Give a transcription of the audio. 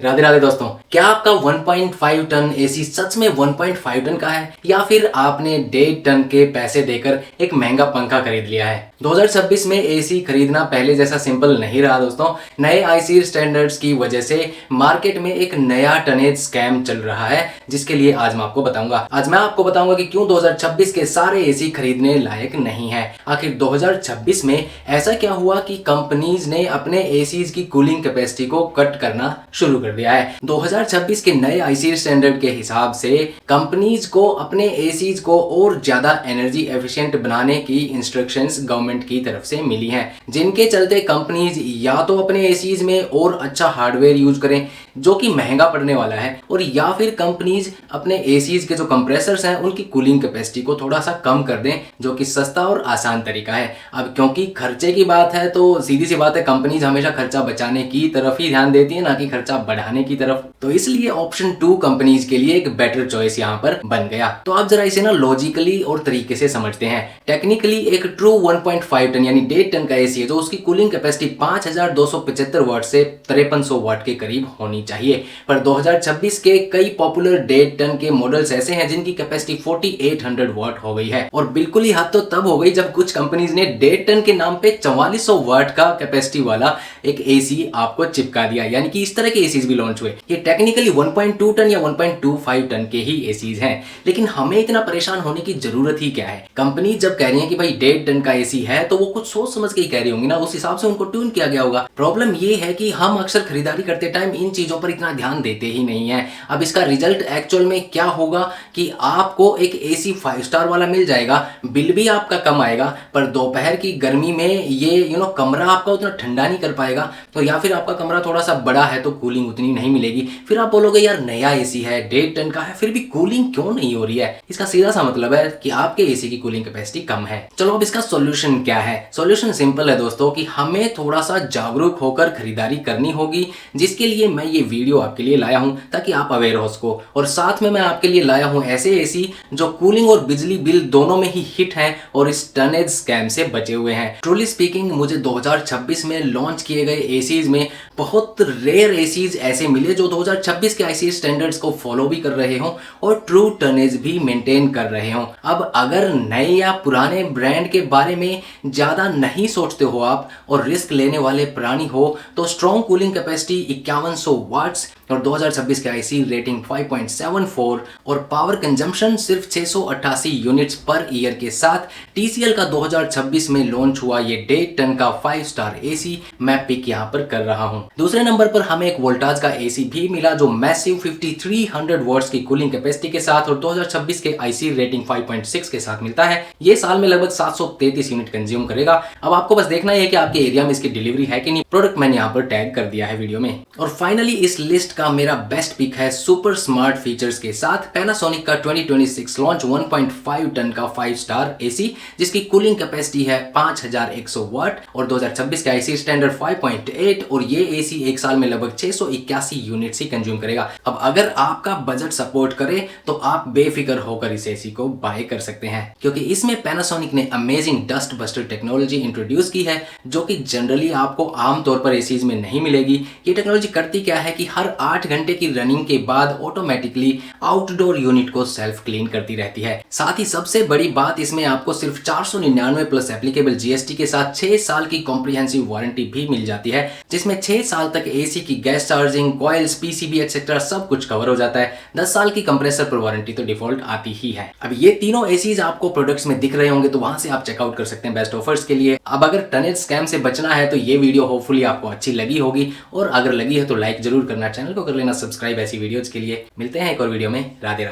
राधे राधे दोस्तों, क्या आपका 1.5 टन एसी सच में 1.5 टन का है या फिर आपने 1.5 टन के पैसे देकर एक महंगा पंखा खरीद लिया है। 2026 में एसी खरीदना पहले जैसा सिंपल नहीं रहा दोस्तों। नए आईसी स्टैंडर्ड्स की वजह से मार्केट में एक नया टनेज स्कैम चल रहा है, जिसके लिए आज मैं आपको बताऊंगा। आज मैं आपको बताऊंगा कि क्यों 2026 के सारे एसी खरीदने लायक नहीं है। आखिर 2026 में ऐसा क्या हुआ कि कंपनीज ने अपने एसीज की कूलिंग कैपेसिटी को कट करना शुरू कर दिया है। 2026 के नए आईसी स्टैंडर्ड के हिसाब से कंपनीज को अपने एसीज को और ज्यादा एनर्जी एफिशिएंट बनाने की इंस्ट्रक्शंस गवर्नमेंट की तरफ से मिली हैं, जिनके चलते कंपनीज या तो अपने एसीज में और अच्छा हार्डवेयर यूज करें जो कि महंगा पड़ने वाला है, और या फिर कंपनीज अपने एसीज के जो कंप्रेसर्स हैं उनकी कूलिंग कैपेसिटी को थोड़ा सा कम कर दें, जो कि सस्ता और आसान तरीका है। अब क्योंकि खर्चे की बात है तो सीधी सी बात है, कंपनीज हमेशा खर्चा बचाने की तरफ ही ध्यान देती है, ना कि खर्चा बढ़ाने की तरफ। तो इसलिए ऑप्शन 2 कंपनीज के लिए एक बेटर चॉइस यहाँ पर बन गया। तो आप जरा इसे ना लॉजिकली और तरीके से समझते हैं। टेक्निकली एक ट्रू 1.5 टन यानी 1.5 टन का एसी है जो उसकी कूलिंग कैपेसिटी 5275 वाट से 5300 वाट के करीब होनी चाहिए, पर 2026 के कई पॉपुलर 1.5 टन के मॉडल्स ऐसे हैं जिनकी कैपेसिटी 4800 वाट हो गई है। और बिल्कुल ही हद तो तब हो गई जब कुछ कंपनीज ने 1.5 टन के नाम पे 4400 वाट का कैपेसिटी वाला एक एसी आपको चिपका दिया, यानी कि इस तरह के एसीज भी लॉन्च हुए। ये टेक्निकली 1.2 टन या 1.25 टन के ही एसीज हैं, लेकिन हमें इतना परेशान होने की जरूरत ही क्या है। कंपनी जब कह रही है कि भाई 1.5 टन का एसी है तो वो कुछ सोच समझ के ही कह रही होंगी ना, उस हिसाब से उनको ट्यून किया गया होगा। प्रॉब्लम ये है कि हम अक्सर खरीदारी करते टाइम इन चीजों पर इतना ध्यान देते ही नहीं है। अब इसका रिजल्ट एक्चुअल में क्या होगा कि आपको एक एसी 5 स्टार वाला मिल जाएगा, बिल भी आपका कम आएगा, पर दोपहर की गर्मी में ये कमरा आपका उतना ठंडा नहीं कर पाएगा, तो या फिर आपका कमरा थोड़ा सा बड़ा है तो कूलिंग उतनी नहीं मिलेगी। फिर आप बोलोगे यार नया एसी है, 1.5 टन का है, फिर भी कूलिंग क्यों नहीं हो रही है। इसका सीधा सा मतलब है कि आपके एसी की कूलिंग कैपेसिटी कम है। चलो अब इसका सॉल्यूशन क्या है। सॉल्यूशन सिंपल है दोस्तों कि हमें थोड़ा सा जागरूक होकर खरीदारी करनी होगी, जिसके लिए मैं ये वीडियो आपके लिए लाया हूं ताकि आप अवेयर हो सको। और साथ में मैं आपके लिए लाया हूं ऐसे एसी जो कूलिंग और बिजली बिल दोनों में ही हिट हैं और इस टनेज स्कैम से बचे हुए हैं। ट्रूली स्पीकिंग, मुझे 2026 में लॉन्च किए गए एसीज में बहुत रेयर एसीज ऐसे मिले जो 2026 के आईसी स्टैंडर्ड्स को फॉलो भी कर रहे हो और ट्रू टनेज भी मेंटेन कर रहे हो। अब अगर नए या पुराने ब्रांड के बारे में ज्यादा नहीं सोचते हो आप और रिस्क लेने वाले प्राणी हो, तो स्ट्रॉन्ग कूलिंग कैपेसिटी 5100 वाट्स और 2026 के आईसी रेटिंग 5.74 और पावर कंजम्पशन सिर्फ 688 यूनिट्स पर ईयर के साथ TCL का 2026 में लॉन्च हुआ ये 1.5 टन का 5 स्टार एसी मैं पिक यहाँ पर कर रहा हूँ। दूसरे नंबर पर हमें एक वोल्टाज का एसी भी मिला जो मैसिव 5300 वाट्स की कूलिंग कैपेसिटी के साथ और 2026 के आईसी रेटिंग 5.6 के साथ मिलता है। ये साल में लगभग 733 यूनिट कंज्यूम करेगा। अब आपको बस देखना है कि आपके एरिया में इसकी डिलीवरी है कि नहीं। प्रोडक्ट मैंने यहाँ पर टैग कर दिया है वीडियो में। और फाइनली इस लिस्ट का मेरा बेस्ट पिक है सुपर स्मार्ट फीचर्स के साथ पैनासोनिक का 2026 लॉन्च 1.5 टन का 5 स्टार एसी, जिसकी कूलिंग कैपेसिटी है 5100 वाट और 2026 के आईसी स्टैंडर्ड 5.8, और ये एसी एक साल में लगभग 681 यूनिट ही कंज्यूम करेगा। अब अगर आपका बजट सपोर्ट करे तो आप बेफिक्र होकर इस एसी को बाय कर सकते हैं, क्योंकि इसमें पैनासोनिक ने amazing dust buster technology introduce की है जो कि जनरली आपको आमतौर पर एसीज में नहीं मिलेगी। ये टेक्नोलॉजी करती क्या है कि हर 8 घंटे की रनिंग के बाद ऑटोमेटिकली आउटडोर यूनिट को सेल्फ क्लीन करती रहती है। साथ ही सबसे बड़ी बात, इसमें आपको सिर्फ 499 प्लस एप्लीकेबल जीएसटी के साथ 6 साल की कॉम्प्रिहेंसिव वारंटी भी मिल जाती है, जिसमें 6 साल तक एसी की gas charging, coils, PCB etcetera सब कुछ कवर हो जाता है। 10 साल की कंप्रेसर पर वारंटी तो डिफॉल्ट आती ही है। अब ये तीनों एसीज आपको प्रोडक्ट्स में दिख रहे होंगे तो वहां से आप चेकआउट कर सकते हैं बेस्ट ऑफर्स के लिए। अब अगर टनेज स्कैम से बचना है तो ये वीडियो होपफुली आपको अच्छी लगी होगी, और अगर लगी है तो लाइक जरूर करना, चैनल को कर लेना सब्सक्राइब ऐसी वीडियोज के लिए। मिलते हैं एक और वीडियो में। राधे राधे।